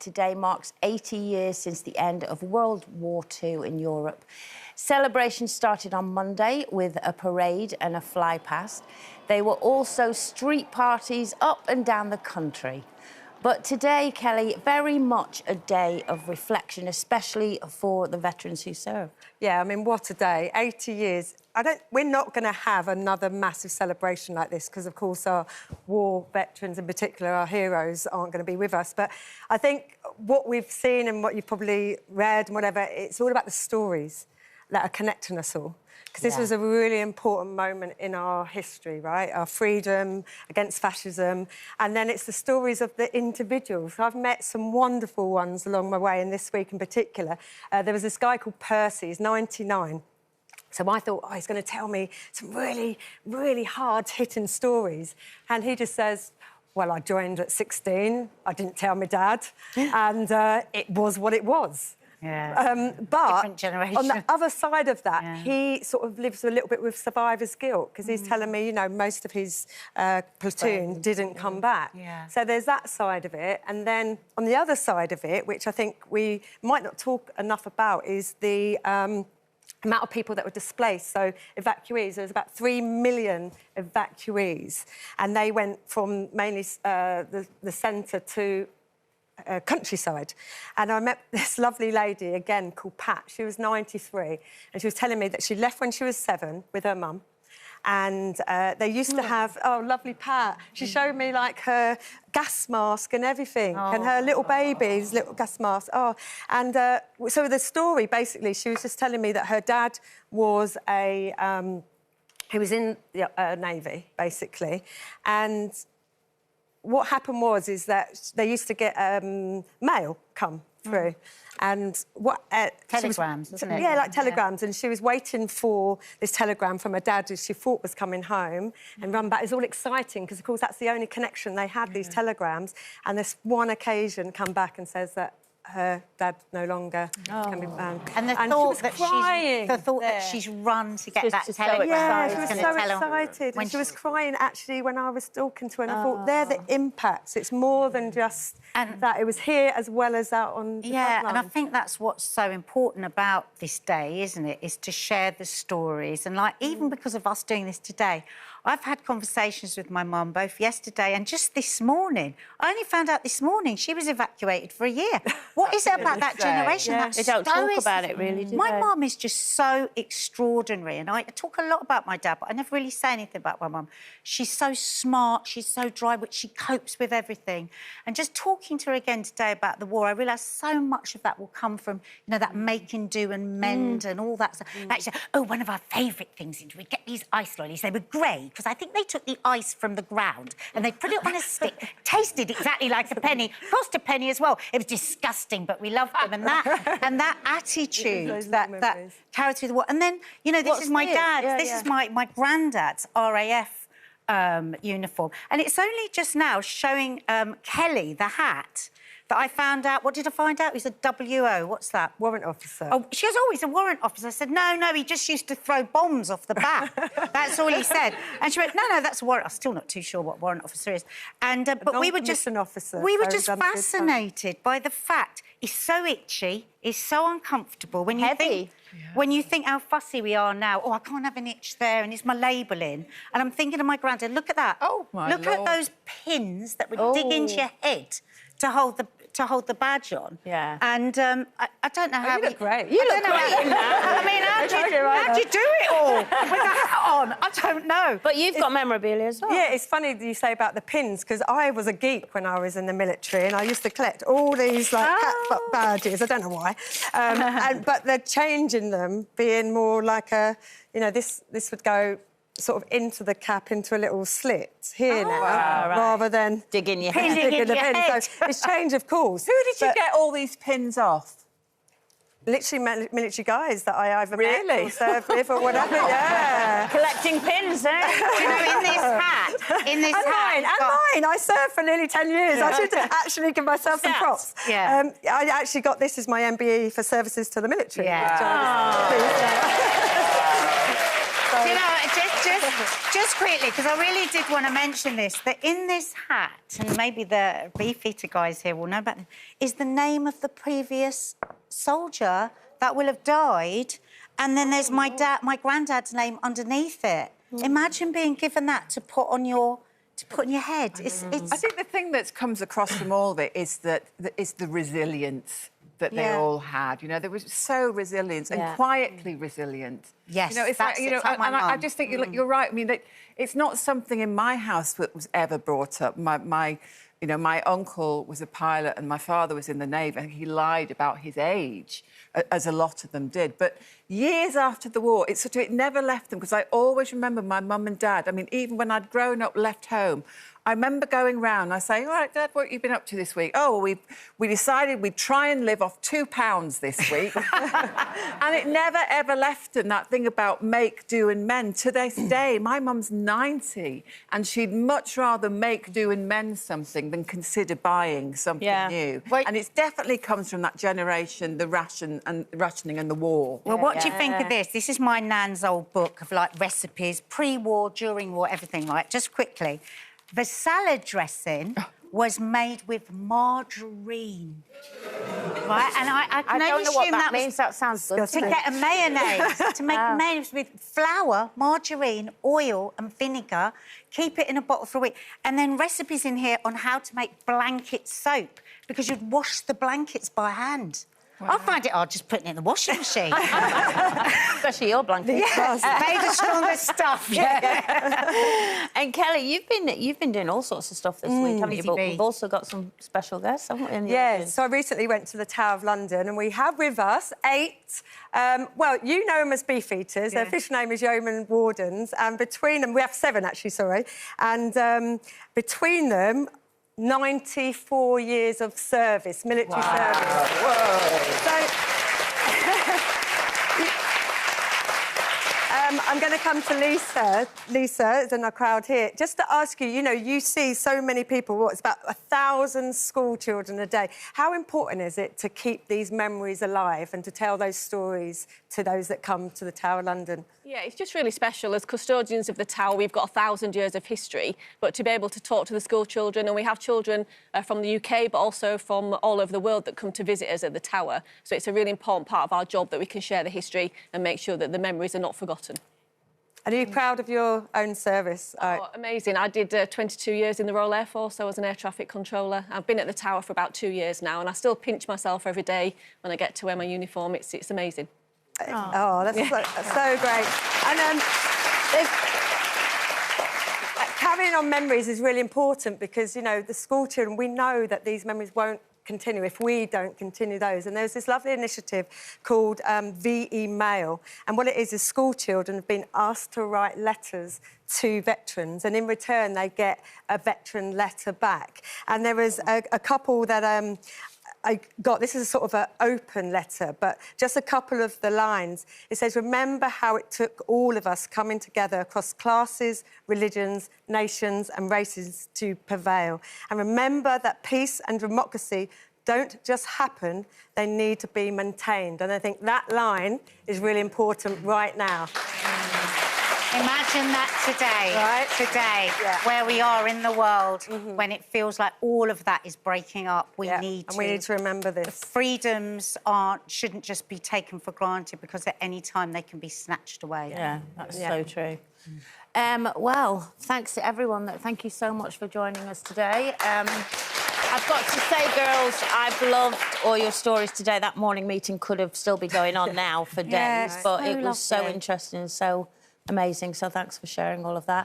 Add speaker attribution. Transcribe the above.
Speaker 1: today marks 80 years since the end of World War II in Europe. Celebrations started on Monday with a parade and a fly-past. There were also street parties up and down the country. But today, Kelly, very much a day of reflection, especially for the veterans who serve.
Speaker 2: Yeah, I mean, what a day. 80 years. We're not going to have another massive celebration like this because, of course, our war veterans in particular, our heroes, aren't going to be with us. But I think what we've seen and what you've probably read and whatever, it's all about the stories that are connecting us all. Because this was a really important moment in our history, right? Our freedom against fascism. And then it's the stories of the individuals. I've met some wonderful ones along my way, and this week in particular. There was this guy called Percy, he's 99. So I thought, oh, he's going to tell me some really, really hard-hitting stories. And he just says, well, I joined at 16, I didn't tell my dad, and it was what it was.
Speaker 3: Yeah.
Speaker 2: But
Speaker 3: different generation.
Speaker 2: On the other side of that, he sort of lives a little bit with survivor's guilt because he's telling me, you know, most of his platoon didn't come back.
Speaker 3: Yeah.
Speaker 2: So there's that side of it. And then on the other side of it, which I think we might not talk enough about, is the amount of people that were displaced. So evacuees, there was about 3 million evacuees. And they went from mainly the centre to countryside. And I met this lovely lady, again, called Pat. She was 93, and she was telling me that she left when she was 7 with her mum. And they used to have... Oh, lovely Pat. She showed me, like, her gas mask and everything, and her little baby's little gas mask. Oh, and so the story, basically, she was just telling me that her dad was a... he was in the Navy, basically, and... what happened is that they used to get mail come through, and what
Speaker 3: telegrams, wasn't it?
Speaker 2: Yeah, like telegrams, and she was waiting for this telegram from her dad, who she thought was coming home, and run back. It was all exciting because, of course, that's the only connection they had. These telegrams, and this one occasion come back and says that her dad no longer can be found.
Speaker 3: And the thought that she's run to get that telegram.
Speaker 2: Yeah, she was so excited. And she was crying, actually, when I was talking to her, and I thought, they're the impacts. It's more than just that. It was here as well as out on the front line.
Speaker 3: And I think that's what's so important about this day, isn't it, is to share the stories. And, like, even because of us doing this today, I've had conversations with my mum both yesterday and just this morning. I only found out this morning she was evacuated for a year. What is it about that generation?
Speaker 1: Yeah. They don't talk about it, really, do they?
Speaker 3: My mum is just so extraordinary, and I talk a lot about my dad, but I never really say anything about my mum. She's so smart, she's so dry, but she copes with everything. And just talking to her again today about the war, I realised so much of that will come from, you know, that make and do and mend and all that stuff. Actually, one of our favourite things is we'd get these ice lollies. They were grey, because I think they took the ice from the ground and they put it on a stick, tasted exactly like a penny, cost a penny as well. It was disgusting, but we loved them. And that attitude that carried through the war. And then, you know, this is my dad's, this is my granddad's RAF uniform. And it's only just now showing Kelly, the hat, that I found out... What did I find out? He's a WO. What's that?
Speaker 2: Warrant officer.
Speaker 3: Oh, she goes, oh, he's a warrant officer. I said, no, he just used to throw bombs off the back. That's all he said. And she went, no, that's a warrant... I'm still not too sure what warrant officer is. And but we were just...
Speaker 2: officer.
Speaker 3: We were just fascinated by the fact he's so itchy, he's so uncomfortable. When you think... When you think how fussy we are now, oh, I can't have an itch there, and it's my labelling. And I'm thinking of my granddad, look at that.
Speaker 4: Oh, my
Speaker 3: Lord. Look at those pins that would dig into your head to hold the badge on.
Speaker 2: Yeah.
Speaker 3: And I don't know how...
Speaker 2: You look great.
Speaker 3: You look great in that. I mean, how'd you do it all with the hat on? I don't know.
Speaker 1: But you've got memorabilia as well.
Speaker 2: Yeah, it's funny that you say about the pins, because I was a geek when I was in the military, and I used to collect all these, like, cat badges. I don't know why. But they're changing them, being more like a... You know, this would go... sort of into the cap, into a little slit here now, rather than
Speaker 1: digging your
Speaker 2: head. So it's change of course.
Speaker 4: Who did you get all these pins off?
Speaker 2: Literally military guys that I either met or served with or whatever,
Speaker 1: Collecting pins, eh?
Speaker 3: You know, in this hat.
Speaker 2: Mine. I served for nearly 10 years. I should actually give myself some props.
Speaker 3: Yeah.
Speaker 2: I actually got this as my MBE for services to the military.
Speaker 3: Yeah. Do you know, just quickly, because I really did want to mention this, that in this hat, and maybe the Beefeater guys here will know about this, is the name of the previous soldier that will have died, and then there's my granddad's name underneath it. Imagine being given that to put on your head. It's...
Speaker 4: I think the thing that comes across from all of it is that is the resilience that they all had. You know, they were so resilient and quietly resilient.
Speaker 3: Yes,
Speaker 4: you know, it's like, you know,
Speaker 3: like my
Speaker 4: and I
Speaker 3: mum.
Speaker 4: just think you're right. I mean, it's not something in my house that was ever brought up. You know, my uncle was a pilot and my father was in the Navy, and he lied about his age, as a lot of them did. But years after the war, it never left them, because I always remember my mum and dad. I mean, even when I'd grown up, left home, I remember going round, I say, all right, Dad, what have you been up to this week? Oh, well, we decided we'd try and live off £2 this week. And it never, ever left them, that thing about make, do and mend. To this day, my mum's 90, and she'd much rather make, do and mend something than consider buying something new.
Speaker 3: Well,
Speaker 4: and it definitely comes from that generation, the rationing and the war.
Speaker 3: Well, what do you think of this? This is my nan's old book of, like, recipes, pre-war, during war, everything, right? Just quickly. The salad dressing was made with margarine, right? And I can
Speaker 1: I
Speaker 3: only
Speaker 1: don't know what
Speaker 3: assume
Speaker 1: that
Speaker 3: was
Speaker 1: means. That sounds good
Speaker 3: to get a mayonnaise, to make a mayonnaise with flour, margarine, oil and vinegar, keep it in a bottle for a week. And then recipes in here on how to make blanket soap, because you'd wash the blankets by hand. I find it hard just putting it in the washing machine.
Speaker 1: Especially your blanket.
Speaker 3: Yes, made of stronger stuff. Yeah.
Speaker 1: And Kelly, you've been doing all sorts of stuff this week, haven't you? But we've also got some special guests, haven't we? In the audience?
Speaker 2: So I recently went to the Tower of London, and we have with us 8. Well, you know them as Beefeaters. Their official name is Yeoman Wardens, and between them, we have 7 actually. Sorry, and between them, 94 years of service, military service. Whoa. So, I'm going to come to Lisa is in our crowd here, just to ask you, you know, you see so many people, it's about 1,000 school children a day. How important is it to keep these memories alive and to tell those stories to those that come to the Tower of London?
Speaker 5: Yeah, it's just really special. As custodians of the Tower, we've got 1,000 years of history, but to be able to talk to the school children, and we have children from the UK, but also from all over the world that come to visit us at the Tower. So it's a really important part of our job that we can share the history and make sure that the memories are not forgotten.
Speaker 2: And are you proud of your own service?
Speaker 5: Oh, amazing. I did 22 years in the Royal Air Force. I was an air traffic controller. I've been at the Tower for about 2 years now, and I still pinch myself every day when I get to wear my uniform. It's amazing.
Speaker 2: Oh, that's so great. And carrying on memories is really important because, you know, the school children, we know that these memories won't continue if we don't continue those. And there's this lovely initiative called VE Mail. And what it is school children have been asked to write letters to veterans, and in return they get a veteran letter back. And there was a couple that I got, this is a sort of an open letter, but just a couple of the lines. It says, remember how it took all of us coming together across classes, religions, nations and races to prevail. And remember that peace and democracy don't just happen, they need to be maintained. And I think that line is really important right now.
Speaker 3: Imagine that today,
Speaker 2: right?
Speaker 3: Today, where we are in the world, when it feels like all of that is breaking up. We need
Speaker 2: to remember this.
Speaker 3: The freedoms shouldn't just be taken for granted because at any time they can be snatched away.
Speaker 1: Yeah, that's so true. Well, thanks to everyone. Thank you so much for joining us today. I've got to say, girls, I've loved all your stories today. That morning meeting could have still been going on now for days, but it was so interesting and so amazing. So thanks for sharing all of that.